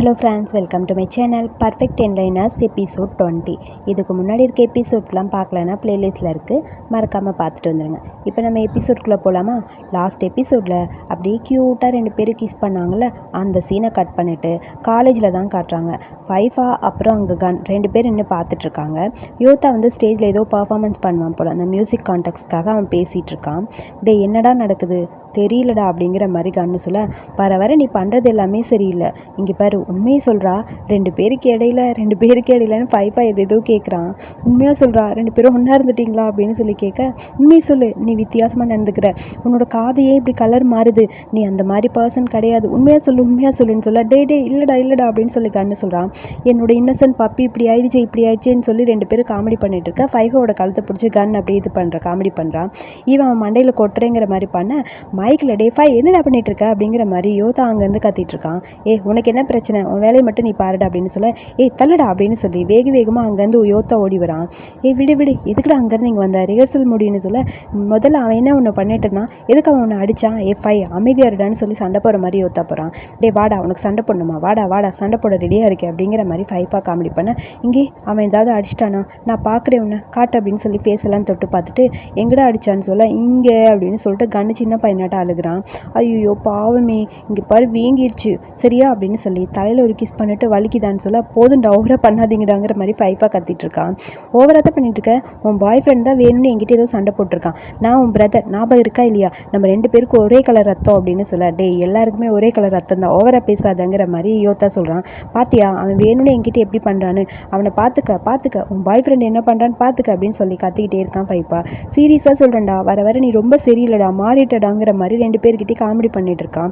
Hello friends, welcome to my channel perfect enliners episode 20. இதுக்கு முன்னாடி இருக்க எபிசோட்ஸ்லாம் பார்க்கலன்னா ப்ளேலிஸ்ட்டில் இருக்குது, மறக்காமல் பார்த்துட்டு வந்துடுங்க. இப்போ நம்ம எபிசோட்குள்ளே போகலாமா? லாஸ்ட் எபிசோடில் அப்படியே க்யூட்டாக 2 பேரும் கிஸ் பண்ணாங்கள்ல, அந்த சீனை கட் பண்ணிவிட்டு காலேஜில் தான் காட்டுறாங்க. ஃபைஃபா அப்புறம் அங்கே கன் 2 பேர் இன்னும் பார்த்துட்ருக்காங்க. யோதா வந்து ஸ்டேஜில் ஏதோ பர்ஃபார்மன்ஸ் பண்ணுவான் போல், அந்த மியூசிக் கான்டெக்ட்ஸ்க்காக அவன் பேசிகிட்டு இருக்கான். டே என்னடா நடக்குது தெரியலடா அப்படிங்கிற மாதிரி கண்ணு சொல்ல, வர நீ பண்ணுறது எல்லாமே சரியில்லை, இங்கே பாரு உண்மையை சொல்கிறா, 2 பேருக்கு இடையிலன்னு ஃபைஃபா எதோ கேட்குறான். உண்மையாக சொல்கிறா, 2 பேரும் ஒன்றா இருந்துட்டிங்களா அப்படின்னு சொல்லி கேட்க, உண்மையை சொல்லு, நீ வித்தியாசமாக நடந்துக்கிற, உன்னோட காதையே இப்படி கலர் மாறுது, நீ அந்த மாதிரி பர்சன் கிடையாது, உண்மையாக சொல்லுன்னு சொல்ல, டே இல்லைடா அப்படின்னு சொல்லி கண்ணு சொல்கிறான். என்னோட இன்னசென்ட் பப்பி இப்படி ஆயிடுச்சேன்னு சொல்லி 2 பேரும் காமெடி பண்ணிட்டு இருக்க, ஃபைஃபாவோட கழுத்தை பிடிச்சி கன் அப்படி இது காமெடி பண்ணுறான். அவன் மண்டையில் கொட்டுறேங்கிற மாதிரி பண்ண, மைக்கில் டே என்னடா பண்ணிட்டு இருக்க அப்படிங்கிற மாதிரி யோதா அங்கேருந்து கத்திட்டு இருக்கான். உனக்கு என்ன பிரச்சனை, உன் வேலையை மட்டும் நீ பாருடா அப்படின்னு சொல்ல, தள்ளடா அப்படின்னு சொல்லி வேகமாக அங்கேருந்து யோதா ஓடி வரான். விடு எதுக்குடா அங்கேருந்து இங்கே வந்தா, ரிஹர்சல் முடியும்னு சொல்ல, முதல்ல அவன் என்ன ஒன்று பண்ணிட்டு இருந்தான், எதுக்கு அவன் ஒன்று அடித்தான், அமைதியாக இருடான்னு சொல்லி சண்டை போகிற மாதிரி யோதா போகிறான். வாடா உனக்கு சண்டை போடணுமா, வாடா சண்டை போட ரெடியாக இருக்கேன் அப்படிங்கிற மாதிரி ஃபைஃபா காமெடி பண்ண, இங்கே அவன் ஏதாவது அடிச்சிட்டானா, நான் பார்க்குறேன் உன்னை காட்டு அப்படின்னு சொல்லி பேசலாம் தொட்டு பார்த்துட்டு, எங்கடா அடித்தான்னு சொல்ல, இங்கே அப்படின்னு சொல்லிட்டு கண்ணு சின்ன பையனாட்ட அழுகிறான். ஐயோ பாவமே, இங்கே பாரு வீங்கிடுச்சு சரியா அப்படின்னு சொல்லி தலையில் ஒரு கிஸ் பண்ணிட்டு வலிக்குதான்னு சொல்ல, போதும்டா ஓவராக பண்ணாதீங்கடாங்கிற மாதிரி ஃபைஃபாக கத்திட்டு இருக்கான். ஓவராக தான் பண்ணிட்டு இருக்க, உன் பாய் ஃப்ரெண்ட் தான் வேணும்னு என்கிட்ட ஏதோ சண்டை போட்டிருக்கான், நான் உன் பிரதர், ஞாபகம் இருக்கா இல்லையா, நம்ம 2 பேருக்கும் ஒரே கலர் ரத்தம் அப்படின்னு சொல்ல, எல்லாருக்குமே ஒரே கலர் ரத்தம் தான், ஓவராக பேசாதங்கிற மாதிரி யோதா சொல்கிறான். பாத்தியா அவன் வேணும்னு என்கிட்ட எப்படி பண்ணுறான்னு, அவனை பார்த்துக்க உன் பாய் ஃப்ரெண்ட் என்ன பண்ணுறான்னு பார்த்துக்க அப்படின்னு சொல்லி கத்திக்கிட்டே இருக்கான் ஃபைஃபா. சீரியஸாக சொல்கிறேன்டா, வர நீ ரொம்ப சரியில்லடா, மாறிட்டடாங்கிற மாதிரி 2 பேர்கிட்டே காமெடி பண்ணிட்டு இருக்கான்.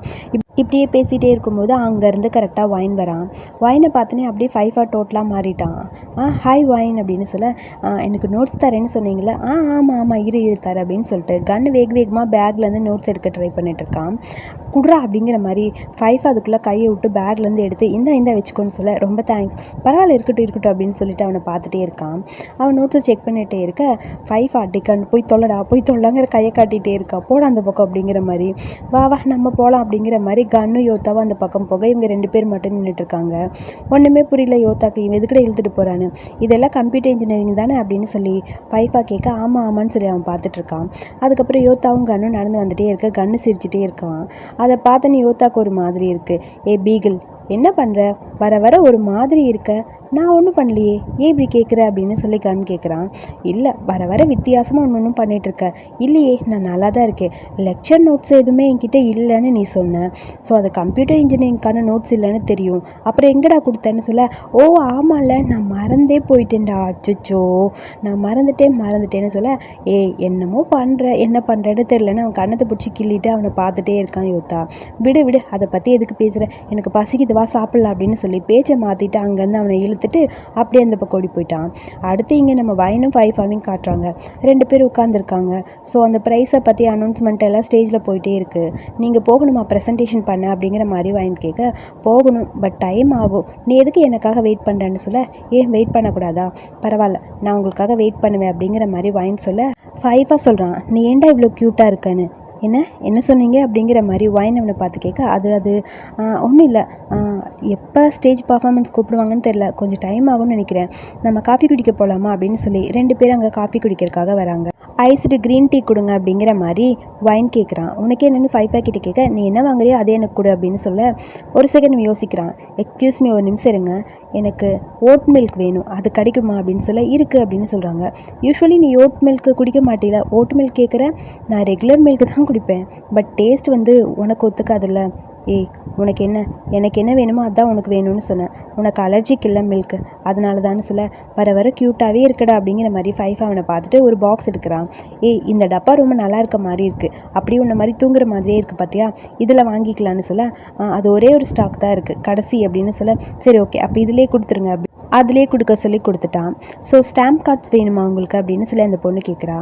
இப்படியே பேசிகிட்டே இருக்கும்போது அங்கேருந்து கரெக்டாக வைன் வரான். வைனை பார்த்தோன்னே அப்படியே ஃபைஃபா டோட்டலாக மாறிட்டான். ஹாய் வைன் அப்படின்னு சொல்ல, எனக்கு நோட்ஸ் தரேன்னு சொன்னீங்களே, ஆமாம் இரு தர அப்படின்னு சொல்லிட்டு கன்று வேகமாக பேக்லேருந்து நோட்ஸ் எடுக்க ட்ரை பண்ணிட்டு இருக்கான். குட்ரா அப்படிங்கிற மாதிரி ஃபைஃபா அதுக்குள்ளே கையை விட்டு பேக்லேருந்து எடுத்து இந்த வச்சுக்கோன்னு சொல்ல, ரொம்ப தேங்க்ஸ், பரவாயில்ல இருக்கட்டும் அப்படின்னு சொல்லிட்டு அவனை பார்த்துட்டே இருக்கான். அவன் நோட்ஸை செக் பண்ணிகிட்டே இருக்க, ஃபைஃபா டிக்கன் போய் தொல்லங்கிற கையை காட்டிகிட்டே இருக்கான். போட அந்த பக்கம் அப்படிங்கிற மாதிரி, வா நம்ம போகலாம் அப்படிங்கிற மாதிரி கன்னு யோதாவை அந்த பக்கம் போக, இவங்க 2 பேர் மட்டும் நின்றுட்டு இருக்காங்க. ஒன்றுமே புரியல யோதாக்கு, இவன் எதுக்கிட்ட இழுத்துட்டு போகிறான்னு. இதெல்லாம் கம்ப்யூட்டர் இன்ஜினியரிங் தானே அப்படின்னு சொல்லி ஃபைஃபா கேட்க, ஆமான்னு சொல்லி அவன் பார்த்துட்டு இருக்கான். அதுக்கப்புறம் யோதாவும் கன்னும் நடந்து வந்துட்டே இருக்க, கன்னு சிரிச்சுட்டே இருக்கான். அதை பார்த்தோன்னு யோதாக்கு ஒரு மாதிரி இருக்குது. பீகிள் என்ன பண்ணுற, வர ஒரு மாதிரி இருக்க, நான் ஒன்றும் பண்ணலையே, இப்படி கேட்குற அப்படின்னு சொல்லி கன் கேட்குறான். இல்லை வர வித்தியாசமாக ஒன்றும் பண்ணிகிட்ருக்க. இல்லையே நான் நல்லா தான் இருக்கேன், லெக்சர் நோட்ஸ் எதுவுமே என்கிட்ட இல்லைன்னு நீ சொன்ன, ஸோ அது கம்ப்யூட்டர் இன்ஜினியரிங்கான நோட்ஸ் இல்லைன்னு தெரியும், அப்புறம் எங்கடா கொடுத்தேன்னு சொல்ல, ஆமாம்ல நான் மறந்தே போயிட்டேன்டா, அச்சோ நான் மறந்துட்டேன்னு சொல்ல, என்னமோ என்ன பண்ணுறேன்னு தெரிலன்னு அவன் கண்ணத்தை பிடிச்சி கிள்ளிட்டு அவனை பார்த்துட்டே இருக்கான் யோதா. விடு அதை பற்றி எதுக்கு பேசுகிற, எனக்கு பசிக்குது வா சாப்பிட்லாம் அப்படின்னு சொல்லி பேச்சை மாற்றிட்டு அங்கேருந்து அவனை இழுத்துட்டு அப்படியே அந்த பக்கம் ஓடி போயிட்டான். அடுத்து இங்கே நம்ம வைனும் ஃபைஃபாவையும் காட்டுறாங்க. 2 பேர் உட்காந்துருக்காங்க. ஸோ அந்த ப்ரைஸை பற்றி அனௌன்ஸ்மெண்ட் எல்லாம் ஸ்டேஜில் போயிட்டே இருக்குது. நீங்கள் போகணுமா ப்ரெசன்டேஷன் பண்ண அப்படிங்கிற மாதிரி வைன் கேட்க, போகணும் பட் டைம் ஆகும், நீ எதுக்கு எனக்காக வெயிட் பண்ணுறேன்னு சொல்ல, வெயிட் பண்ணக்கூடாதா, பரவாயில்ல நான் உங்களுக்காக வெயிட் பண்ணுவேன் அப்படிங்கிற மாதிரி வைன் சொல்ல, ஃபைஃபா சொல்கிறான், நீ ஏன்டா இவ்வளோ க்யூட்டாக இருக்கன்னு, என்ன சொன்னீங்க அப்படிங்கிற மாதிரி வைன் அவனை பார்த்து கேட்க, அது ஒன்றும் இல்லை, எப்போ ஸ்டேஜ் பர்ஃபார்மன்ஸ் கூப்பிடுவாங்கன்னு தெரில, கொஞ்சம் டைம் ஆகும்னு நினைக்கிறேன், நம்ம காஃபி குடிக்க போகலாமா அப்படின்னு சொல்லி 2 பேரும் அங்கே காஃபி குடிக்கிறதுக்காக வராங்க. ஐஸ்டு க்ரீன் டீ கொடுங்க அப்படிங்கிற மாதிரி வைன் கேட்குறான். உனக்கே என்னென்னு 5 பேக்கெட்டு கேட்க, நீ என்ன வாங்குறியோ அதே எனக்கு கொடு அப்படின்னு சொல்ல, ஒரு செகண்ட் யோசிக்கிறான். எக்ஸ்கியூஸ் மீ ஒரு நிமிஷம் இருங்க, எனக்கு ஓட் மில்க் வேணும், அது கிடைக்குமா அப்படின்னு சொல்ல, இருக்குது அப்படின்னு சொல்கிறாங்க. யூஸ்வலி நீ ஓட் மில்க் குடிக்க மாட்டேல, ஓட் மில்க் கேட்குற, நான் ரெகுலர் மில்க் தான் குடிப்பேன், பட் டேஸ்ட் வந்து உனக்கு ஒத்துக்காதுல்ல, உனக்கு எனக்கு என்ன வேணுமோ அதுதான் உனக்கு வேணும்னு சொன்னேன், உனக்கு அலர்ஜிக் இல்லை மில்க்கு, அதனால தான்னு சொல்ல, வர க்யூட்டாகவே இருக்கடா அப்படிங்கிற மாதிரி ஃபைஃபா அவனை பார்த்துட்டு ஒரு பாக்ஸ் எடுக்கிறான். இந்த டப்பா ரொம்ப நல்லா இருக்க மாதிரி இருக்குது, அப்படி உன்ன மாதிரி தூங்குற மாதிரியே இருக்குது பார்த்தியா, இதில் வாங்கிக்கலான்னு சொல்ல, அது ஒரே ஒரு ஸ்டாக் தான் இருக்குது கடைசி அப்படின்னு சொல்ல, சரி ஓகே அப்போ இதிலே கொடுத்துருங்க அதிலே கொடுக்க சொல்லி கொடுத்துட்டான். ஸோ ஸ்டாம்ப் கார்ட்ஸ் வேணுமா உங்களுக்கு அப்படின்னு சொல்லி அந்த பொண்ணு கேட்குறா.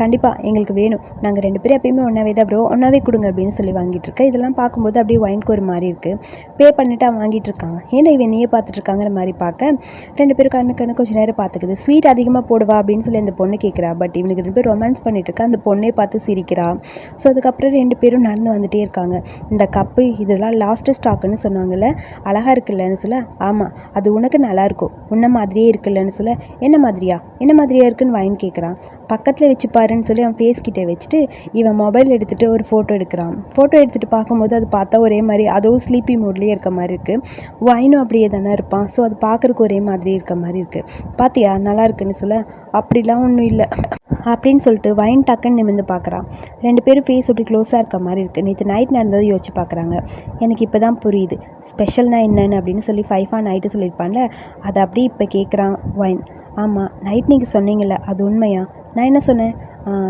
கண்டிப்பாக எங்களுக்கு வேணும், நாங்கள் 2 பேரும் எப்பயுமே ஒன்றாவே தான் ப்ரோ, ஒன்றாவே கொடுங்க அப்படின்னு சொல்லி வாங்கிட்டு இருக்கேன். இதெல்லாம் பார்க்கும்போது அப்படியே வைனுக்கு ஒரு மாதிரி இருக்குது. பே பண்ணிவிட்டு அவன் வாங்கிட்டு இருக்கான். ஏன்னா இவன் நீயே பார்த்துட்டு இருக்காங்கிற மாதிரி பார்க்க 2 பேரும் கண்ணு கொஞ்சம் நேரம் பார்த்துக்குது. ஸ்வீட் அதிகமாக போடுவா அப்படின்னு சொல்லி அந்த பொண்ணு கேட்குறா. பட் இவனுக்கு 2 பேர் ரொமான்ஸ் பண்ணிட்டு இருக்கா. அந்த பொண்ணே பார்த்து சிரிக்கிறா. ஸோ அதுக்கப்புறம் 2 பேரும் நடந்து வந்துகிட்டே இருக்காங்க. இந்த கப்பு இதெல்லாம் லாஸ்ட்டு ஸ்டாக்குன்னு சொன்னாங்கல்ல, அழகாக இருக்குல்லன்னு சொல்ல, ஆமாம் அது உனக்கு நல்லாயிருக்கும், உன்ன மாதிரியே இருக்குல்லன்னு சொல்ல, என்ன மாதிரியா இருக்குன்னு வைன் கேட்குறான். பக்கத்தில் வச்சு பாருன்னு சொல்லி அவன் ஃபேஸ் கிட்டே வச்சுட்டு இவன் மொபைல் எடுத்துகிட்டு ஒரு ஃபோட்டோ எடுக்கிறான். ஃபோட்டோ எடுத்துகிட்டு பார்க்கும்போது அது பார்த்தா ஒரே மாதிரி, அதுவும் ஸ்லீப்பி மோட்லேயே இருக்க மாதிரி இருக்குது. வைனும் அப்படியே தானே இருப்பான். ஸோ அது பார்க்குறக்கு ஒரே மாதிரி இருக்க மாதிரி இருக்குது. பார்த்தியா நல்லா இருக்குன்னு சொல்ல, அப்படிலாம் ஒன்றும் இல்லை அப்படின்னு சொல்லிட்டு வைன் டக்குன்னு நிமிர்ந்து பார்க்குறான். 2 பேரும் ஃபேஸ் அப்படி க்ளோஸாக இருக்க மாதிரி இருக்குது. நேற்று நைட் நடந்ததை யோசிச்சு பார்க்குறாங்க. எனக்கு இப்போ தான் புரியுது ஸ்பெஷல்னா என்னன்னு அப்படின்னு சொல்லி ஃபைஃபா நைட்டு சொல்லியிருப்பான்ல, அதை அப்படியே இப்போ கேட்குறான் வைன். ஆமாம் நைட் நீங்கள் சொன்னீங்கல்ல, அது உண்மையா? நான் என்ன சொன்னேன்?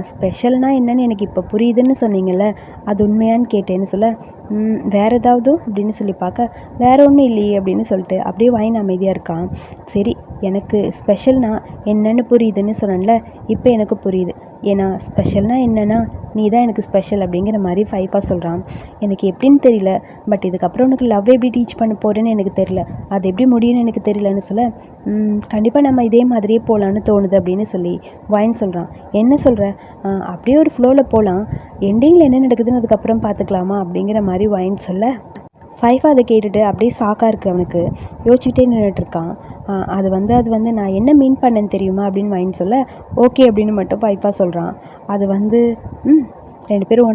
ஸ்பெஷல்னா என்னன்னு எனக்கு இப்போ புரியுதுன்னு சொன்னீங்கல்ல, அது உண்மையான்னு கேட்டேன்னு சொல்ல, வேறு ஏதாவது அப்படின்னு சொல்லி பார்க்க, வேறு ஒன்றும் இல்லையே அப்படின்னு சொல்லிட்டு அப்படியே வைன் அமைதியாக இருக்கான். சரி எனக்கு ஸ்பெஷல்னா என்னன்னு புரியுதுன்னு சொன்னேன்ல, இப்போ எனக்கு புரியுது. ஏன்னா ஸ்பெஷல்னா என்னன்னா நீ தான் எனக்கு ஸ்பெஷல் அப்படிங்கிற மாதிரி ஃபைஃபா சொல்கிறான். எனக்கு எப்படின்னு தெரியல, பட் இதுக்கப்புறம் உனக்கு லவ் எப்படி டீச் பண்ண போகிறேன்னு எனக்கு தெரியல, அது எப்படி முடியும்னு எனக்கு தெரியலன்னு சொல்ல, கண்டிப்பாக நம்ம இதே மாதிரியே போகலான்னு தோணுது அப்படின்னு சொல்லி வைன் சொல்கிறான். என்ன சொல்கிற? அப்படியே ஒரு ஃப்ளோவில் போகலாம், எண்டிங்கில் என்ன நடக்குதுன்னு அதுக்கப்புறம் பார்த்துக்கலாமா அப்படிங்கிற மாதிரி வைன் சொல்ல, ஃபைஃபா அதை கேட்டுட்டு அப்படியே ஷாக்காக இருக்குது. அவனுக்கு யோசிச்சுட்டே நின்றுட்டுருக்கான். அது வந்து நான் என்ன மீன் பண்ணேன்னு தெரியுமா அப்படின்னு வைன் சொல்ல, ஓகே அப்படின்னு மட்டும் ஃபைஃபா சொல்கிறான். அது 2 பேரும்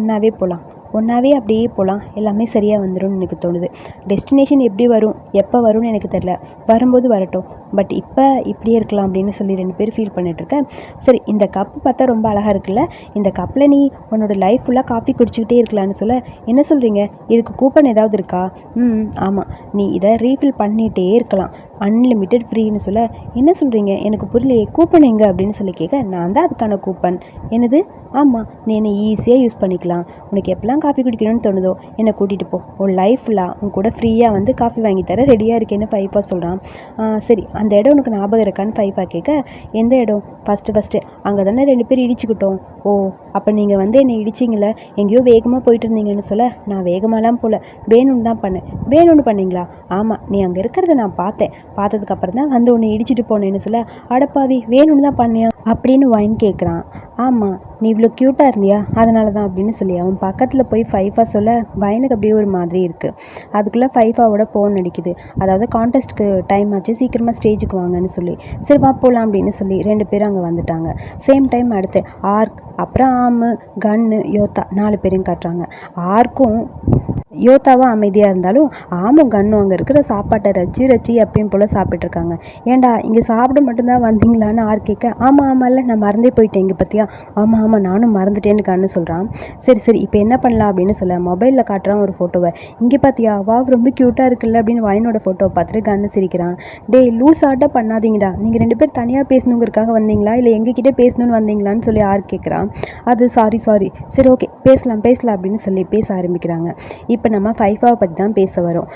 ஒன்றாவே அப்படியே போகலாம், எல்லாமே சரியாக வந்துடும்னு எனக்கு தோணுது. டெஸ்டினேஷன் எப்படி வரும் எப்போ வரும்னு எனக்கு தெரில, வரும்போது வரட்டும், பட் இப்போ இப்படியே இருக்கலாம் அப்படின்னு சொல்லி 2 பேர் ஃபீல் பண்ணிகிட்ருக்கேன். சரி இந்த கப்பு பார்த்தா ரொம்ப அழகாக இருக்குல்ல, இந்த கப்பில் நீ உன்னோட லைஃப் ஃபுல்லாக காஃபி குடிச்சிக்கிட்டே இருக்கலான்னு சொல்ல, என்ன சொல்கிறீங்க இதுக்கு கூப்பன் ஏதாவது இருக்கா? ஆமாம் நீ இதை ரீஃபில் பண்ணிகிட்டே இருக்கலாம், அன்லிமிட்டெட் ஃப்ரீன்னு சொல்ல, என்ன சொல்கிறீங்க எனக்கு புரியலையே, கூப்பன் எங்கே அப்படின்னு சொல்லி கேட்க, நான் தான் அதுக்கான கூப்பன். என்னது? ஆமாம் நீ என்னை ஈஸியாக யூஸ் பண்ணிக்கலாம், உனக்கு எப்போல்லாம் காஃபி குடிக்கணும்னு தோணுதோ என்னை கூட்டிகிட்டு போ, உன் லைஃப் ஃபுல்லாக உன் கூட ஃப்ரீயாக வந்து காஃபி வாங்கி தர ரெடியாக இருக்கேன்னு ஃபைஃபா சொல்கிறான். சரி அந்த இடம் உனக்கு ஞாபகம் இருக்கான்னு ஃபைஃபா கேட்க, எந்த இடம்? ஃபஸ்ட்டு அங்கே தானே 2 பேர் இடிச்சுக்கிட்டோம். ஓ அப்போ நீங்கள் வந்து என்னை இடிச்சிங்கள, எங்கேயோ வேகமாக போயிட்டு இருந்தீங்கன்னு சொல்ல, நான் வேகமாலாம் போகல, வேணும்னு தான் பண்ணேன். வேணும்னு பண்ணீங்களா? ஆமாம் நீ அங்கே இருக்கிறத நான் பார்த்ததுக்கப்புறம் தான் வந்து உன்னை இடிச்சிட்டு போனேன்னு சொல்ல, அடப்பாவி வேணும்னு தான் பண்ணியா அப்படின்னு வைன் கேட்குறான். ஆமாம் நீ இவ்வளோ க்யூட்டாக இருந்தியா அதனால தான் அப்படின்னு சொல்லி அவன் பக்கத்தில் போய் ஃபைஃபா சொல்ல, வைனுக்கு அப்படியே ஒரு மாதிரி இருக்குது. அதுக்குள்ளே ஃபைஃபாவோட ஃபோன் அடிக்குது. அதாவது கான்டெஸ்ட்டுக்கு டைம் ஆச்சு, சீக்கிரமாக ஸ்டேஜுக்கு வாங்கன்னு சொல்லி. சரி வா போகலாம் அப்படின்னு சொல்லி 2 பேரும் அங்கே வந்துட்டாங்க. சேம் டைம் அடுத்து ஆர்க், அப்புறம் ஆமு, கன்னு, யோத்தா 4 பேரையும் காட்டுறாங்க. ஆர்க்கும் யோத்தாவும் அமைதியாக இருந்தாலும் ஆமும் கன்னும் அங்கே இருக்கிற சாப்பாட்டை ரச்சி எப்பயும் போல் சாப்பிட்ருக்காங்க. ஏன்டா இங்கே சாப்பிட மட்டும்தான் வந்தீங்களான்னு ஆர் கேட்க, ஆமாம் இல்லை நான் மறந்தே போயிட்டேன் இங்கே பற்றியா, ஆமாம் நானும் மறந்துட்டேன்னு கன்னு சொல்கிறான். சரி இப்போ என்ன பண்ணலாம் அப்படின்னு சொல்ல, மொபைலில் காட்டுறான் ஒரு ஃபோட்டோவை. இங்கே பார்த்தியா வா ரொம்ப க்யூட்டாக இருக்குல்ல அப்படின்னு வைனோட ஃபோட்டோவை பார்த்துட்டு கன்னு சிரிக்கிறான். டே லூஸ் ஆட்டாக பண்ணாதீங்கடா, நீங்கள் 2 பேர் தனியாக பேசணுங்கிறதுக்காக வந்தீங்களா இல்லை எங்ககிட்ட பேசணுன்னு வந்தீங்களான்னு சொல்லி ஆர் கேட்குறான். அது சாரி சரி ஓகே பேசலாம் அப்படின்னு சொல்லி பேச ஆரம்பிக்கிறாங்க. இப்போ நம்ம ஃபைஃபாவை பற்றி தான் பேச வரோம்.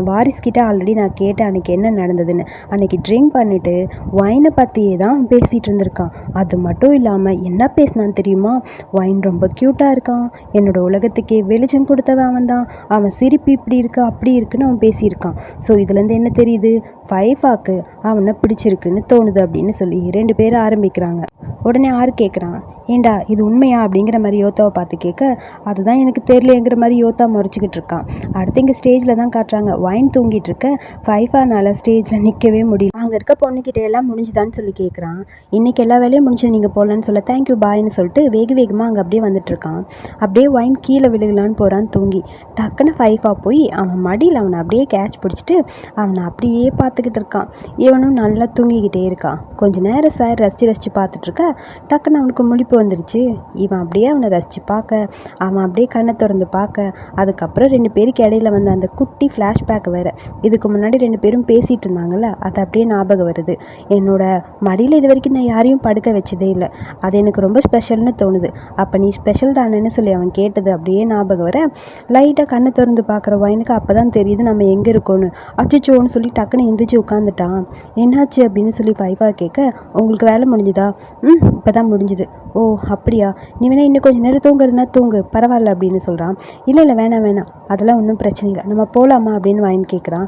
வாரிஸ்கிட்ட ஆல்ரெடி நான் கேட்டேன் அன்றைக்கி என்ன நடந்ததுன்னு. அன்றைக்கி ட்ரிங்க் பண்ணிவிட்டு வைனை பற்றியே தான் பேசிகிட்டு இருந்திருக்கான். அது மட்டும் இல்லாமல் என்ன பேசினான்னு தெரியுமா, வைன் ரொம்ப க்யூட்டாக இருக்கான், என்னோட உலகத்துக்கே வெளிச்சம் கொடுத்தவன் அவன் தான், அவன் சிரிப்பு இப்படி இருக்கு அப்படி இருக்குன்னு அவன் பேசியிருக்கான். ஸோ இதுலேருந்து என்ன தெரியுது, ஃபைஃபாக்கு அவனை பிடிச்சிருக்குன்னு தோணுது அப்படின்னு சொல்லி 2 பேரும் ஆரம்பிக்கிறாங்க. உடனே ஆறு கேட்குறான், ஏண்டா இது உண்மையா அப்படிங்கிற மாதிரி யோத்தாவை பார்த்து கேட்க, அதுதான் எனக்கு தெரியலையேங்கிற மாதிரி யோத்தா முறைச்சிக்கிட்டு இருக்கான். அடுத்து இங்கே ஸ்டேஜில் தான் காட்டுறாங்க. வைன் தூங்கிட்டு இருக்க ஃபைஃபானால் ஸ்டேஜில் நிற்கவே முடியல. அங்கே இருக்க பொண்ணுக்கிட்ட எல்லாம் முடிஞ்சுதான்னு சொல்லி கேட்குறான். இன்றைக்கி எல்லா வேலையும் முடிஞ்சது, நீங்கள் போகலான்னு சொல்ல, தேங்க்யூ பாய்ன்னு சொல்லிட்டு வேகமாக அங்கே அப்படியே வந்துட்டுருக்கான். அப்படியே வைன் கீழே விழுகலான்னு போகிறான் தூங்கி. டக்குன்னு ஃபைஃபா போய் அவன் மடியில் அவனை அப்படியே கேட்ச் பிடிச்சிட்டு அவனை அப்படியே பார்த்துக்கிட்டு இருக்கான். இவனும் நல்லா தூங்கிக்கிட்டே இருக்கான். கொஞ்சம் நேரம் சார் ரசித்து பார்த்துட்ருக்க, டக்குன்னு அவனுக்கு முழிப்பு வந்துடுச்சு. இவன் அப்படியே அவனை ரசித்து பார்க்க, அவன் அப்படியே கண்ணை திறந்து பார்க்க, அதுக்கப்புறம் 2 பேருக்கு இடையில வந்து அந்த குட்டி ஃப்ளாஷ்பேக் வேறு. இதுக்கு முன்னாடி 2 பேரும் பேசிகிட்டு இருந்தாங்கல்ல, அதை அப்படியே ஞாபகம் வருது. என்னோட மடியில் இது வரைக்கும் நான் யாரையும் படுக்க வச்சதே இல்லை, அது எனக்கு ரொம்ப ஸ்பெஷல்னு தோணுது. அப்போ நீ ஸ்பெஷல் தானேன்னு சொல்லி அவன் கேட்டது அப்படியே ஞாபகம் வர லைட்டாக கண்ணை திறந்து பார்க்குற ஒயினுக்கு அப்போ தான் தெரியுது நம்ம எங்கே இருக்கோன்னு. அச்சச்சோன்னு சொல்லி டக்குன்னு எந்திரிச்சு உட்காந்துட்டான். என்னாச்சு அப்படின்னு சொல்லி வைஃபா கேட்க, உங்களுக்கு வேலை முடிஞ்சுதா? இப்போ தான் முடிஞ்சுது. ஓ அப்படியா, நீ வேணா இன்னும் கொஞ்சம் நேரம் தூங்குறதுனா தூங்கு, பரவாயில்ல அப்படின்னு சொல்கிறான். இல்லை இல்லை வேணாம் வேணாம், அதெல்லாம் ஒன்றும் பிரச்சனை இல்லை, நம்ம போகலாமா அப்படின்னு வைன் கேட்குறான்.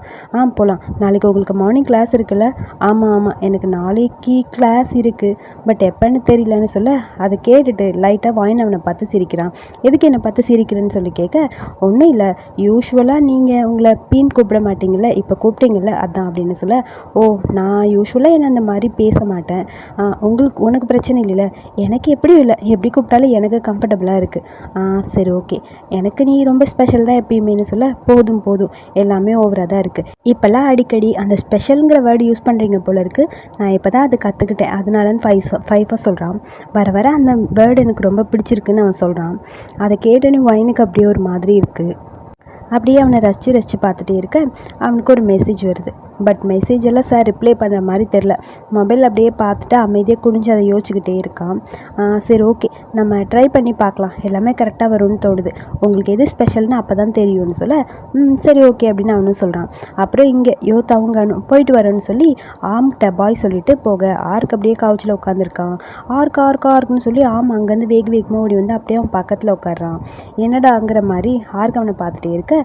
போகலாம். நாளைக்கு உங்களுக்கு மார்னிங் கிளாஸ் இருக்குல்ல? ஆமாம் எனக்கு நாளைக்கு கிளாஸ் இருக்குது, பட் எப்போன்னு தெரியலன்னு சொல்ல அதை கேட்டுட்டு லைட்டாக வைன் அவனை பார்த்து சிரிக்கிறான். எதுக்கு என்னை பார்த்து சிரிக்கிறேன்னு சொல்லி கேட்க, ஒன்றும் இல்லை, யூஸ்வலாக நீங்கள் உங்களை பீன் கூப்பிட மாட்டீங்கள்ல, இப்போ கூப்பிட்டீங்கல்ல அதான் அப்படின்னு சொல்ல, ஓ நான் யூஸ்வலாக என்ன அந்த மாதிரி பேச மாட்டேன், உனக்கு பிரச்சனை இல்லைல்ல? எனக்கு எப்படியும் இல்லை, எப்படி கூப்பிட்டாலும் எனக்கு கம்ஃபர்டபுளாக இருக்குது. சரி ஓகே, எனக்கு நீ ரொம்ப ஸ்பெஷல் தான் எப்பயுமேனு சொல்ல, போதும் போதும் எல்லாமே ஓவராக தான் இருக்குது. இப்போல்லாம் அடிக்கடி அந்த ஸ்பெஷலுங்கிற வேர்டு யூஸ் பண்ணுறீங்க போல இருக்குது, நான் இப்போ தான் அது கற்றுக்கிட்டேன், அதனாலன்னு ஃபைஃபாக சொல்கிறான். வர வர அந்த வேர்டு எனக்கு ரொம்ப பிடிச்சிருக்குன்னு அவன் சொல்கிறான். அதை கேட்டோன்னு வைனுக்கு அப்படியே ஒரு மாதிரி இருக்குது. அப்படியே அவனை ரசித்து பார்த்துட்டே இருக்க அவனுக்கு ஒரு மெசேஜ் வருது. பட் மெசேஜ் எல்லாம் சார் ரிப்ளை பண்ணுற மாதிரி தெரில. மொபைல் அப்படியே பார்த்துட்டு அமைதியாக குனிஞ்சு அதை யோசிச்சுக்கிட்டே இருக்கான். சரி ஓகே, நம்ம ட்ரை பண்ணி பார்க்கலாம், எல்லாமே கரெக்டாக வரும்னு தோணுது, உங்களுக்கு எது ஸ்பெஷல்னு அப்போ தான் தெரியும்னு சொல்ல, சரி ஓகே அப்படின்னு அவனும் சொல்கிறான். அப்புறம் இங்கே யோத்தாவும் கணும் போயிட்டு வரேன்னு சொல்லி ஆம்கிட்ட பாய் சொல்லிட்டு போக ஆர்க்கு அப்படியே கவுச்சில் உட்காந்துருக்கான். ஆர்க்குன்னு சொல்லி அங்கேருந்து வேகமாக ஓடி வந்து அப்படியே அவன் பக்கத்தில் உட்காடுறான். என்னடாங்கிற மாதிரி ஆர்க்கு அவனை பார்த்துட்டே இருக்க,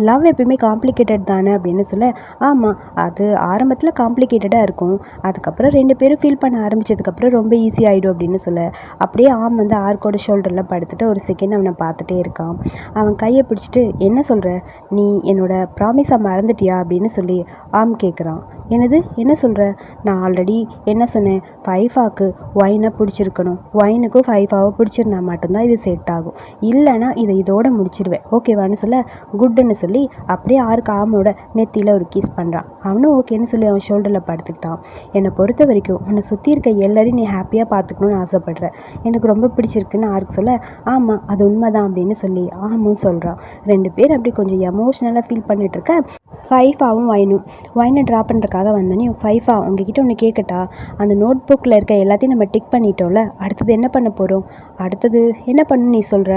லவ் எப்பயுமே காம்ப்ளிகேட்டட் தானே அப்படின்னு சொல்ல, ஆமாம் அது ஆரம்பத்தில் காம்ப்ளிகேட்டடாக இருக்கும், அதுக்கப்புறம் 2 பேரும் ஃபீல் பண்ண ஆரம்பித்ததுக்கப்புறம் ரொம்ப ஈஸி ஆகிடும் அப்படின்னு சொல்ல, அப்படியே வந்து ஆர்க்கோட ஷோல்டரில் படுத்துட்டு ஒரு செகண்ட் அவனை பார்த்துட்டே இருக்கான். அவன் கையை பிடிச்சிட்டு, என்ன சொல்கிற, நீ என்னோட ப்ராமிஸை மறந்துட்டியா அப்படின்னு சொல்லி கேட்குறான். என்னது, என்ன சொல்கிற? நான் ஆல்ரெடி என்ன சொன்னேன், ஃபைஃபாவுக்கு ஒயினை பிடிச்சிருக்கணும், ஒயினுக்கும் ஃபைஃபாவை பிடிச்சிருந்தா மட்டும்தான் இது செட் ஆகும், இல்லைனா இதை இதோட முடிச்சிடுவேன், ஓகேவான்னு சொல்ல, குட்டுன்னு சொல்லி அப்படியே ஆர்க்கு ஆமோட நெத்தியில் ஒரு கிஸ் பண்ணுறான். அவனும் ஓகேன்னு சொல்லி அவன் ஷோல்டரில் படுத்துக்கிட்டான். என்னை பொறுத்த வரைக்கும் உன்னை சுற்றி இருக்க எல்லாரையும் நீ ஹாப்பியாக பார்த்துக்கணுன்னு ஆசைப்படுறேன், எனக்கு ரொம்ப பிடிச்சிருக்குன்னு ஆர்க்கு சொல்ல, ஆமாம் அது உண்மைதான் அப்படின்னு சொல்லி ஆமும் சொல்கிறான். 2 பேர் அப்படி கொஞ்சம் எமோஷ்னலாக ஃபீல் பண்ணிகிட்ருக்க ஃபைஃபாவும் ஒயினை ட்ரா பண்ணுறக்காக வந்தோன்னே, ஃபைஃபா உங்ககிட்ட ஒன்று கேட்கட்டா, அந்த நோட் புக்கில் இருக்க எல்லாத்தையும் நம்ம டிக் பண்ணிட்டோம்ல, அடுத்தது என்ன பண்ண போகிறோம்? அடுத்தது என்ன பண்ணணும் நீ சொல்கிற?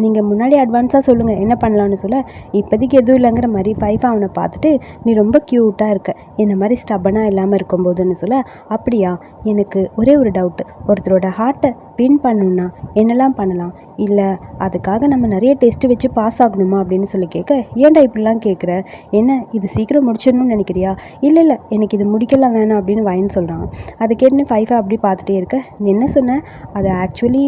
நீங்கள் முன்னாடி அட்வான்ஸாக சொல்லுங்கள் என்ன பண்ணலான்னு சொல்ல, இப்போதைக்கு எதுவும் இல்லைங்கிற மாதிரி ஃபைஃபா அவனை பார்த்துட்டு, நீ ரொம்ப க்யூட்டாக இருக்க இந்த மாதிரி ஸ்டப்பனாக இல்லாமல் இருக்கும்போதுன்னு சொல்ல, அப்படியா, எனக்கு ஒரே ஒரு டவுட்டு, ஒருத்தரோட ஹார்ட்டை வின் பண்ணணுன்னா என்னெல்லாம் பண்ணலாம், இல்லை அதுக்காக நம்ம நிறைய டெஸ்ட்டு வச்சு பாஸ் ஆகணுமா அப்படின்னு சொல்லி கேட்க, ஏன்டா இப்படிலாம் கேட்குற, என்ன இது சீக்கிரம் முடிச்சிடணும்னு நினைக்கிறியா? இல்லை எனக்கு இது முடிக்கலாம் வேணாம் அப்படின்னு வைன் சொல்கிறான். அதை கேட்டுன்னு ஃபைஃபா அப்படி பார்த்துட்டே இருக்க, நீ என்ன சொன்ன? அது ஆக்சுவலி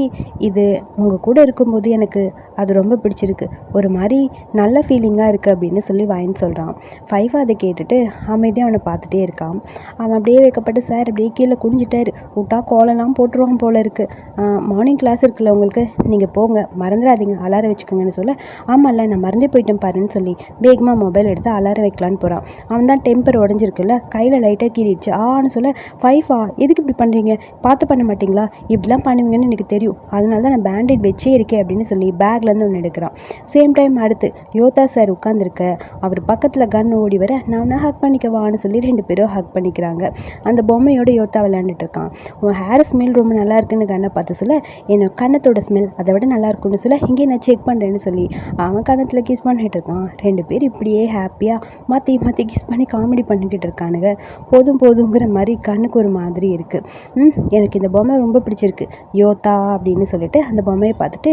இது உங்கள் கூட இருக்கும்போது எனக்கு அது ரொம்ப பிடிச்சிருக்கு, ஒரு மாதிரி நல்ல ஃபீலிங்காக இருக்குது அப்படின்னு சொல்லி வைன் சொல்கிறான். ஃபைஃபா அதை கேட்டுட்டு அமைதியாக அவனை பார்த்துட்டே இருக்கான். அவன் அப்படியே வைக்கப்பட்டு சார் அப்படியே கீழே குனிஞ்சிட்டாரு, விட்டா கோலெல்லாம் போட்டுருவான் போல இருக்குது, மார்னிங் கிளாஸ் இருக்குல்ல உங்களுக்கு, நீங்கள் போங்க மறந்துடாதீங்க, அலாரம் வச்சுக்கோங்கன்னு சொல்ல, ஆமாம்ல நான் மறந்தே போயிட்டேன் பாருன்னு சொல்லி வேகமாக மொபைல் எடுத்து அலாரம் வைக்கலான்னு போகிறான். அவன் தான் டெம்பர் உடஞ்சிருக்குல்ல, கையில் லைட்டாக கீறிடுச்சு சொல்ல, ஃபைஃபா எதுக்கு இப்படி பண்ணுறீங்க, பார்த்து பண்ண மாட்டிங்களா, இப்படிலாம் பண்ணுவீங்கன்னு எனக்கு தெரியும், அதனால தான் நான் பேண்டேட் வச்சே இருக்கேன் அப்படின்னு சொல்லி பேக்லேருந்து ஒன்று எடுக்கிறான். சேம் டைம் அடுத்து யோதா சார் உட்காந்துருக்க, அவர் பக்கத்தில் கன் ஓடி வர, நான் ஹக் பண்ணிக்கவான்னு சொல்லி 2 பேரும் ஹக் பண்ணிக்கிறாங்க. அந்த பொம்மையோட யோதா விளையாண்டுட்டு இருக்கான். உன் ஹேர் ஸ்மெல் ரொம்ப நல்லா இருக்குன்னு கண்ணை பார்த்து சொல்ல, என்னோட கண்ணத்தோட ஸ்மெல் அதை விட நல்லா இருக்குன்னு சொல்ல, இங்கே நான் செக் பண்ணுறேன்னு சொல்லி அவன் கண்ணத்தில் கிஸ் பண்ணிட்டு இருக்கான். 2 பேர் இப்படியே ஹாப்பியாக மாற்றி கிஸ் பண்ணி காமெடி பண்ணிக்கிட்டு இருக்கானுங்க. போதுங்கிற மாதிரி கண்ணுக்கு ஒரு மாதிரி இருக்குது. எனக்கு இந்த பொம்மை ரொம்ப பிடிச்சிருக்கு யோதா அப்படின்னு சொல்லிட்டு அந்த பொம்மையை பார்த்துட்டு,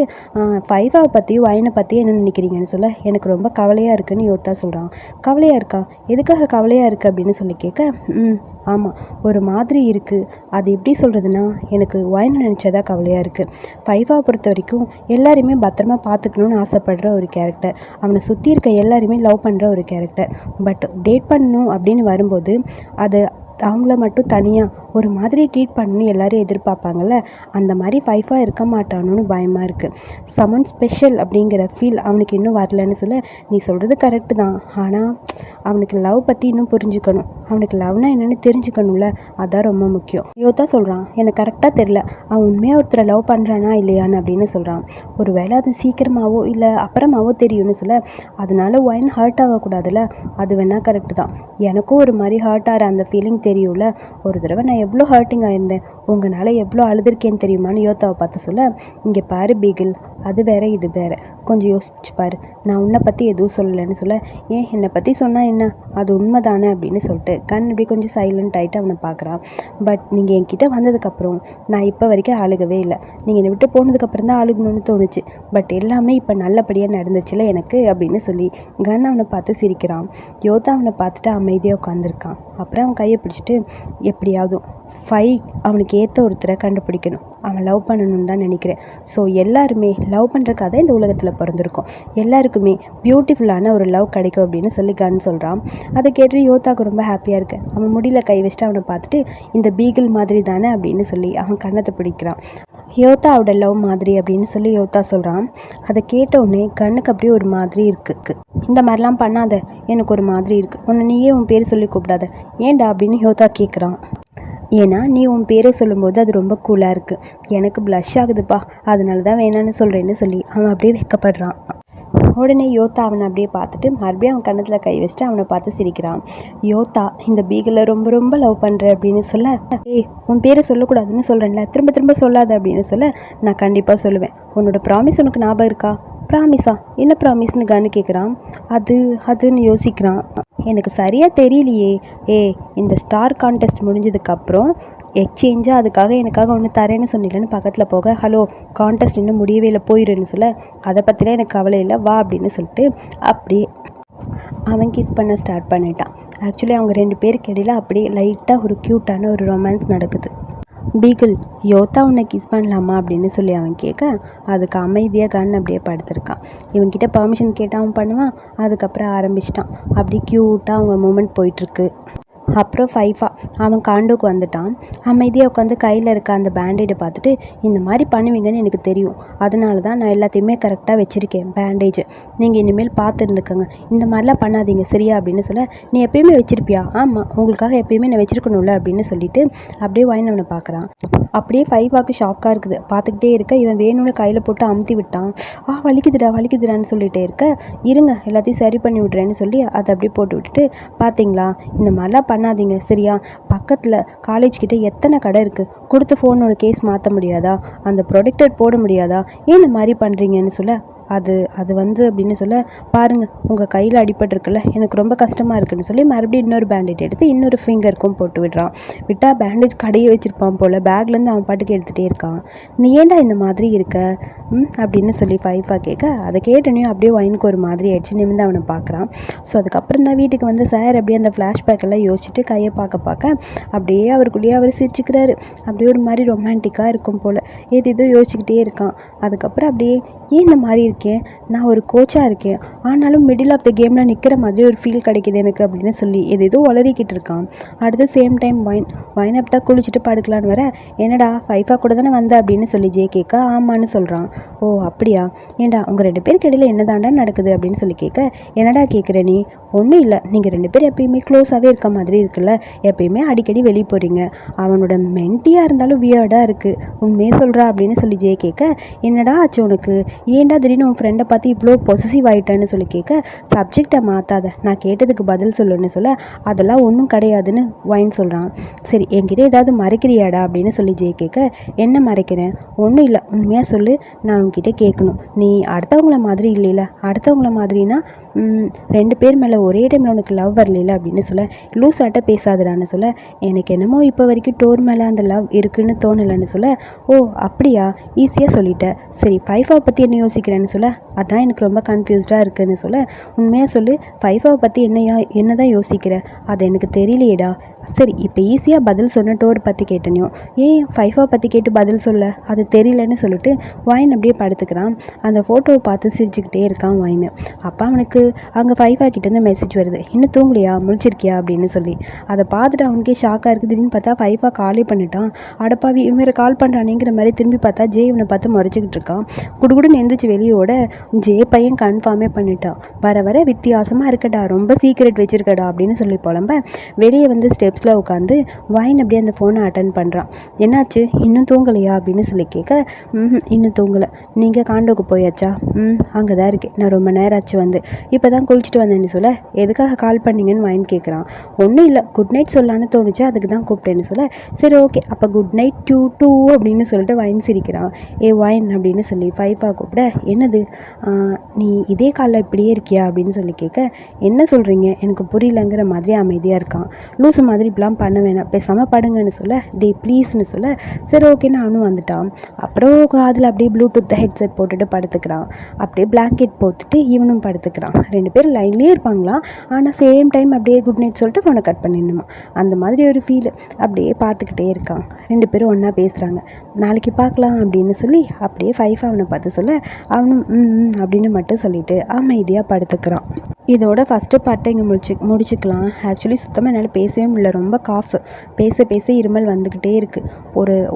ஃபைஃபாவை பற்றியும் வைனை பற்றியும் என்ன நினைக்கிறீங்கன்னு சொல்ல, எனக்கு ரொம்ப கவலையாக இருக்குன்னு யோதா சொல்கிறான். கவலையாக இருக்கா, எதுக்காக கவலையாக இருக்குது அப்படின்னு சொல்லி கேட்க, ஆமாம் ஒரு மாதிரி இருக்குது, அது எப்படி சொல்கிறதுனா, எனக்கு வைனை நினச்சதா கவலையாக இருக்குது. ஃபைஃபாவை பொறுத்த வரைக்கும் எல்லாருமே பத்திரமா பார்த்துக்கணுன்னு ஆசைப்படுற ஒரு கேரக்டர், அவனை சுற்றி இருக்க எல்லாருமே லவ் பண்ணுற ஒரு கேரக்டர். பட் டேட் பண்ணணும் அப்படின்னு வரும்போது அது அவங்கள மட்டும் தனியாக ஒரு மாதிரி ட்ரீட் பண்ணணும்னு எல்லோரும் எதிர்பார்ப்பாங்கள்ல, அந்த மாதிரி ஃபைஃபா இருக்க மாட்டானுன்னு பயமாக இருக்குது. சமன் ஸ்பெஷல் அப்படிங்கிற ஃபீல் அவனுக்கு இன்னும் வரலன்னு சொல்ல, நீ சொல்கிறது கரெக்டு தான், ஆனால் அவனுக்கு லவ் பற்றி இன்னும் புரிஞ்சுக்கணும், அவனுக்கு லவ்னா என்னென்னு தெரிஞ்சுக்கணும்ல, அதான் ரொம்ப முக்கியம். யோதா சொல்கிறான், எனக்கு கரெக்டாக தெரில அவன் உண்மையாக ஒருத்தரை லவ் பண்ணுறானா இல்லையான்னு அப்படின்னு சொல்கிறான். ஒரு வேளை அது சீக்கிரமாகவோ இல்லை அப்புறமாவோ தெரியும்னு சொல்ல, அதனால ஒயின் ஹர்ட் ஆகக்கூடாதுல்ல, அது வேணால் கரெக்டு தான். எனக்கும் ஒரு மாதிரி ஹர்ட் ஆகிற அந்த ஃபீலிங் தெரியும்ல. ஒரு தடவை நான் எவ்வளோ ஹர்ட்டிங் ஆயிருந்தேன், உங்களால் எவ்வளோ அழுதுருக்கேன்னு தெரியுமான்னு யோதாவை பார்த்து சொல்ல, இங்கே பாரு பீகிள், அது வேற இது வேற, கொஞ்சம் யோசிச்சு பாரு, நான் உன்னை பற்றி எதுவும் சொல்லலைன்னு சொல்ல, ஏன் என்னை பற்றி சொன்னால் என்ன, அது உண்மை தானே அப்படின்னு சொல்லிட்டு கண் இப்படி கொஞ்சம் சைலண்ட் ஆகிட்டு அவனை பார்க்குறான். பட் நீங்கள் என்கிட்ட வந்ததுக்கப்புறம் நான் இப்போ வரைக்கும் அழுகவே இல்லை, நீங்கள் என்னை விட்டு போனதுக்கப்புறம் தான் அழுகணும்னு தோணுச்சு, பட் எல்லாமே இப்போ நல்லபடியாக நடந்துச்சுல எனக்கு அப்படின்னு சொல்லி கன் அவனை பார்த்து சிரிக்கிறான். யோதா அவனை பார்த்துட்டு அமைதியாக உட்காந்துருக்கான். அப்புறம் அவன் கையை பிடிச்சிட்டு, எப்படியாவது அவனுக்கு ஏற்ற ஒருத்தரை கண்டுபிடிக்கணும், அவன் லவ் பண்ணணும்னு தான் நினைக்கிறேன். ஸோ எல்லாருமே லவ் பண்ணுறக்காக தான் இந்த உலகத்தில் பிறந்திருக்கோம், எல்லாருக்குமே பியூட்டிஃபுல்லான ஒரு லவ் கிடைக்கும் அப்படின்னு சொல்லி கன் சொல்கிறான். அதை கேட்டு யோதாவுக்கு ரொம்ப ஹாப்பியாக இருக்கு. அவன் முடியல கை வச்சுட்டு அவனை பார்த்துட்டு, இந்த பீகிள் மாதிரி தானே அப்படின்னு சொல்லி அவன் கண்ணத்தை பிடிக்கிறான். யோதாவோட லவ் மாதிரி அப்படின்னு சொல்லி யோதா சொல்கிறான். அதை கேட்டவுடனே கண்ணுக்கு அப்படியே ஒரு மாதிரி இருக்குது. இந்த மாதிரிலாம் பண்ணாத, எனக்கு ஒரு மாதிரி இருக்குது, உன்னை நீயே உன் பேர் சொல்லி கூப்பிடாத. ஏன்டா அப்படின்னு யோதா கேட்குறான். ஏன்னா நீ உன் பேரை சொல்லும்போது அது ரொம்ப கூலாக இருக்குது, எனக்கு ப்ளஷ் ஆகுதுப்பா, அதனால தான் வேணான்னு சொல்கிறேன்னு சொல்லி அவன் அப்படியே வெக்கப்படுறான். உடனே யோதா அவனை அப்படியே பார்த்துட்டு மறுபடியும் அவன் கண்ணத்தில் கை வச்சுட்டு அவனை பார்த்து சிரிக்கிறான். யோதா இந்த பீகிளை ரொம்ப ரொம்ப லவ் பண்ணுற அப்படின்னு சொல்ல, ஏய் உன் பேரை சொல்லக்கூடாதுன்னு சொல்கிறேன்ல, திரும்ப திரும்ப சொல்லாத அப்படின்னு சொல்ல, நான் கண்டிப்பாக சொல்லுவேன், உன்னோட ப்ராமிஸ் உனக்கு ஞாபகம் இருக்கா? ப்ராமிஸா? என்ன ப்ராமிஸ்னு கன்னு கேட்குறான். அதுன்னு யோசிக்கிறான். எனக்கு சரியாக தெரியலையே. இந்த ஸ்டார் கான்டெஸ்ட் முடிஞ்சதுக்கப்புறம் எக்ஸ்சேஞ்சாக அதுக்காக எனக்காக ஒன்று தரேன்னு சொன்னில்லன்னு பக்கத்தில் போக, ஹலோ கான்டெஸ்ட் இன்னும் முடியவே இல்லை போயிடுன்னு சொல்ல, அதை பற்றிலாம் எனக்கு கவலை இல்லை வா அப்படின்னு சொல்லிட்டு அப்படியே அவன் கிஸ் பண்ண ஸ்டார்ட் பண்ணிட்டான். ஆக்சுவலி அவங்க 2 பேருக்கு இடையில அப்படியே லைட்டாக ஒரு க்யூட்டான ஒரு ரொமான்ஸ் நடக்குது. பீகிள், யோதா உன்னை கிஸ் பண்ணலாமா அப்படின்னு சொல்லி அவன் கேட்க, அதுக்கு அமைதியாக கன் அப்படியே படுத்திருக்கான். இவன்கிட்ட பர்மிஷன் கேட்டால் அவன் பண்ணுவான். அதுக்கப்புறம் ஆரம்பிச்சிட்டான். அப்படி க்யூட்டாக அவங்க மூமெண்ட் போயிட்டுருக்கு. அப்புறம் ஃபைஃபா அவன் காண்டோக்கு வந்துட்டான். அமைதியாக உட்காந்து கையில் இருக்க அந்த பேண்டேஜை பார்த்துட்டு, இந்த மாதிரி பண்ணுவீங்கன்னு எனக்கு தெரியும், அதனால தான் நான் எல்லாத்தையுமே கரெக்டாக வச்சுருக்கேன் பேண்டேஜ், நீங்கள் இனிமேல் பார்த்து இருந்துக்கோங்க, இந்த மாதிரிலாம் பண்ணாதீங்க சரியா அப்படின்னு சொல்ல, நீ எப்பயுமே வச்சுருப்பியா? ஆமாம், உங்களுக்காக எப்பயுமே நான் வச்சுருக்கணும்ல அப்படின்னு சொல்லிட்டு அப்படியே அவனை பார்க்குறான். அப்படியே ஃபைஃபாவுக்கு ஷாக்காக இருக்குது. பார்த்துக்கிட்டே இருக்க இவன் வேணும்னு கையில் போட்டு அமுத்தி விட்டான். வலிக்குதுடான்னு சொல்லிகிட்டே இருக்க, இருங்க எல்லாத்தையும் சரி பண்ணி விட்றேன்னு சொல்லி அதை அப்படியே போட்டு விட்டுட்டு, பார்த்தீங்களா இந்த மாதிரிலாம் பண்ணாதீங்க சரியா, பக்கத்தில் காலேஜ் கிட்டே எத்தனை கடை இருக்குது, கொடுத்த ஃபோனோட கேஸ் மாற்ற முடியாதா, அந்த ப்ரொடெக்டர் போட முடியாதா, ஏன் இந்த மாதிரி பண்ணுறீங்கன்னு சொல்ல, அது அப்படின்னு சொல்ல, பாருங்கள் உங்கள் கையில் அடிபட்டிருக்குல்ல, எனக்கு ரொம்ப கஷ்டமாக இருக்குன்னு சொல்லி மறுபடியும் இன்னொரு பேண்டேஜ் எடுத்து இன்னொரு ஃபிங்கருக்கும் போட்டு விடுறான். விட்டால் பேண்டேஜ் கடையை வச்சுருப்பான் போல், பேக்லேருந்து அவன் பாட்டுக்கு எடுத்துகிட்டே இருக்கான். நீ ஏன்டா இந்த மாதிரி இருக்க அப்படின்னு சொல்லி ஃபைஃபா கேட்க, அதை கேட்டோன்னே அப்படியே ஒயினுக்கு ஒரு மாதிரி ஆயிடுச்சு. நிமிந்து அவனை பார்க்குறான். ஸோ அதுக்கப்புறம் தான் வீட்டுக்கு வந்து சார் அப்படியே அந்த ஃப்ளாஷ்பேக்கெல்லாம் யோசிச்சுட்டு கையை பார்க்க அப்படியே அவருக்குள்ளேயே அவர் சிரிச்சுக்கிறாரு. அப்படியே ஒரு மாதிரி ரொமான்டிக்காக இருக்கும் போல், ஏதோ யோசிச்சுக்கிட்டே இருக்கான். அதுக்கப்புறம் அப்படியே, ஏன் இந்த மாதிரி இருக்கேன், நான் ஒரு கோச்சாக இருக்கேன், ஆனாலும் மிடில் ஆஃப் த கேமில் நிற்கிற மாதிரி ஒரு ஃபீல் கிடைக்கிது எனக்கு அப்படின்னு சொல்லி ஏதோ வளரிக்கிட்டு இருக்கான். அடுத்த சேம் டைம் வைன் அப்போ தான் குளிச்சுட்டு படுக்கலான்னு வர, என்னடா ஃபைஃபா கூட தானே வந்த அப்படின்னு சொல்லி ஜே கேட்க, ஆமான்னு சொல்கிறான். ஓ அப்படியா, ஏண்டா உங்கள் 2 பேருக்கு இடையில என்னதாண்டா நடக்குது அப்படின்னு சொல்லி கேட்க, என்னடா கேட்குற நீ? ஒன்றும் இல்லை, நீங்கள் 2 பேர் எப்பயுமே க்ளோஸாகவே இருக்க மாதிரி இருக்குல்ல, எப்பயுமே அடிக்கடி வெளியே போகிறீங்க, அவனோட மென்ட்டியாக இருந்தாலும் வியர்டாக இருக்குது, உண்மையே சொல்கிறா அப்படின்னு சொல்லி ஜே கேட்க, என்னடா ஆச்சு உனக்கு, ஏன்டா திடீர்னு உன் ஃப்ரெண்டை பார்த்து இவ்வளோ பொசசிவ் ஆகிட்டான்னு சொல்லி கேட்க, சப்ஜெக்டை மாற்றாத, நான் கேட்டதுக்கு பதில் சொல்லுன்னு சொல்ல, அதெல்லாம் ஒன்றும் கிடையாதுன்னு வைன் சொல்கிறான். சரி என்கிட்ட ஏதாவது மறைக்கிறியாடா அப்படின்னு சொல்லி ஜே கேட்க, என்ன மறைக்கிறேன், ஒன்றும் இல்லை உண்மையாக சொல்லு, நான் உங்ககிட்ட கேட்கணும், நீ அடுத்தவங்கள மாதிரி இல்லைல்ல, அடுத்தவங்கள மாதிரினா 2 பேர் மேலே ஒரே டைமில் உனக்கு லவ் வரல அப்படின்னு சொல்ல, லூஸ் ஆட்ட பேசாதுடான்னு சொல்ல, எனக்கு என்னமோ இப்போ வரைக்கும் டோர் மேலே அந்த லவ் இருக்குன்னு தோணலைன்னு சொல்ல, ஓ அப்படியா, ஈஸியாக சொல்லிட்டேன், சரி ஃபைஃபா பற்றி என்ன யோசிக்கிறேன்னு சொல்ல, அதான் எனக்கு ரொம்ப கன்ஃபியூஸ்டாக இருக்குன்னு சொல்ல, உண்மையாக சொல்லு ஃபைஃபாவை பற்றி என்ன தான் யோசிக்கிற, அது எனக்கு தெரியலையேடா. சரி இப்போ ஈஸியாக பதில் சொன்ன டோர் பற்றி கேட்டனையோ, ஏன் ஃபைஃபாவை பற்றி கேட்டு பதில் சொல்ல, அது தெரியலன்னு சொல்லிட்டு வாயின் அப்படியே படுத்துக்கிறான். அந்த ஃபோட்டோவை பார்த்து சிரிச்சுக்கிட்டே இருக்கான் வாயின். அப்போ அவனுக்கு அங்கே ஃபைஃபா கிட்டேருந்து மெசேஜ் வருது, இன்னும் தூங்கலையா, முழிச்சிருக்கியா அப்படின்னு சொல்லி. அதை பார்த்துட்டு அவனுக்கே ஷாக்காக இருக்குது. திடீர்னு பார்த்தா ஃபைஃபா காலே பண்ணிட்டான். அடப்பாவி இவரை கால் பண்ணுறானேங்கிற மாதிரி திரும்பி பார்த்தா ஜே இவனை பார்த்து முறைச்சிக்கிட்டு இருக்கான். குடுகுடுன்னு எந்திரிச்சு வெளியோட ஜே பையன் கன்ஃபார்மே பண்ணிட்டான். வர வர வித்தியாசமாக இருக்கடா, ரொம்ப சீக்ரெட் வச்சிருக்கடா அப்படின்னு சொல்லி புலம்ப வெளியே வந்து ஸ்டெப்ஸில் உட்காந்து வாயின் அப்படியே அந்த ஃபோனை அட்டன் பண்ணுறான். என்னாச்சு இன்னும் தூங்கலையா அப்படின்னு சொல்லி கேட்க, இன்னும் தூங்கலை. நீங்கள் காண்டோக்கு போயாச்சா? அங்கே தான் இருக்கேன், நான் ரொம்ப நேரம் ஆச்சு வந்து, இப்போ தான் குளிச்சுட்டு வந்தேன்னு சொல்ல, எதுக்காக கால் பண்ணீங்கன்னு வாயின் கேட்குறான். ஒன்றும் இல்லை, குட் நைட் சொல்லலான்னு தோணுச்சு, அதுக்கு தான் கூப்பிட்டேன்னு சொல்ல, சரி ஓகே அப்போ குட் நைட் டூ அப்படின்னு சொல்லிட்டு வாயின் சிரிக்கிறான். ஏ வாயின் அப்படின்னு சொல்லி ஃபைஃபா கூப்பிட, என்னது நீ இதே காலில் இப்படியே இருக்கியா அப்படின்னு சொல்லி கேட்க, என்ன சொல்கிறீங்க எனக்கு புரியலங்கிற மாதிரி அமைதியாக இருக்கான். லூசு மாதிரி இப்படிலாம் பண்ண வேணாம், பேசாமல் படுங்கன்னு சொல்ல, டே ப்ளீஸ்னு சொல்ல, சரி ஓகேன்னு அவனும் வந்துட்டான். அப்புறம் அதில் அப்படியே ப்ளூடூத் ஹெட்செட் போட்டுட்டு படுத்துக்கிறான். அப்படியே பிளாங்கெட் போட்டுட்டு இவனும் படுத்துக்கிறான். 2 பேரும் லைன்லேயே இருப்பாங்களாம், ஆனால் சேம் டைம் அப்படியே குட் நைட் சொல்லிட்டு ஃபோனை கட் பண்ணிடணுமா, அந்த மாதிரி ஒரு ஃபீல். அப்படியே பார்த்துக்கிட்டே இருக்கான். 2 பேரும் ஒன்றா பேசுகிறாங்க. நாளைக்கு பார்க்கலாம் அப்படின்னு சொல்லி அப்படியே ஃபைஃபா அவனை பார்த்து சொல்ல, அவனும் அப்படின்னு மட்டும் சொல்லிட்டு அமைதியாக படுத்துக்கிறான். இதோட ஃபஸ்ட்டு பார்ட்டை இங்கே முடிச்சுக்கலாம். ஆக்சுவலி சுத்தமாக என்னால் பேசவே முடியல, ரொம்ப காஃபு, பேச இருமல் வந்துக்கிட்டே இருக்குது.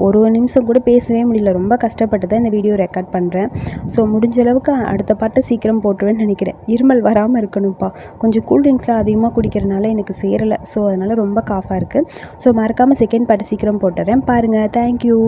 ஒரு நிமிஷம் கூட பேசவே முடியல, ரொம்ப கஷ்டப்பட்டு தான் இந்த வீடியோ ரெக்கார்ட் பண்ணுறேன். ஸோ முடிஞ்ச அளவுக்கு அடுத்த பாட்டை சீக்கிரம் போட்டுருவேன்னு நினைக்கிறேன். இருமல் வராமல் இருக்கணும்ப்பா. கொஞ்சம் கூல்ட்ரிங்க்ஸ்லாம் அதிகமாக குடிக்கிறதுனால எனக்கு சேரலை, ஸோ அதனால் ரொம்ப காஃபாக இருக்குது. ஸோ மறக்காமல் செகண்ட் பாட்டு சீக்கிரம் போட்டுறேன் பாருங்கள். தேங்க்யூ.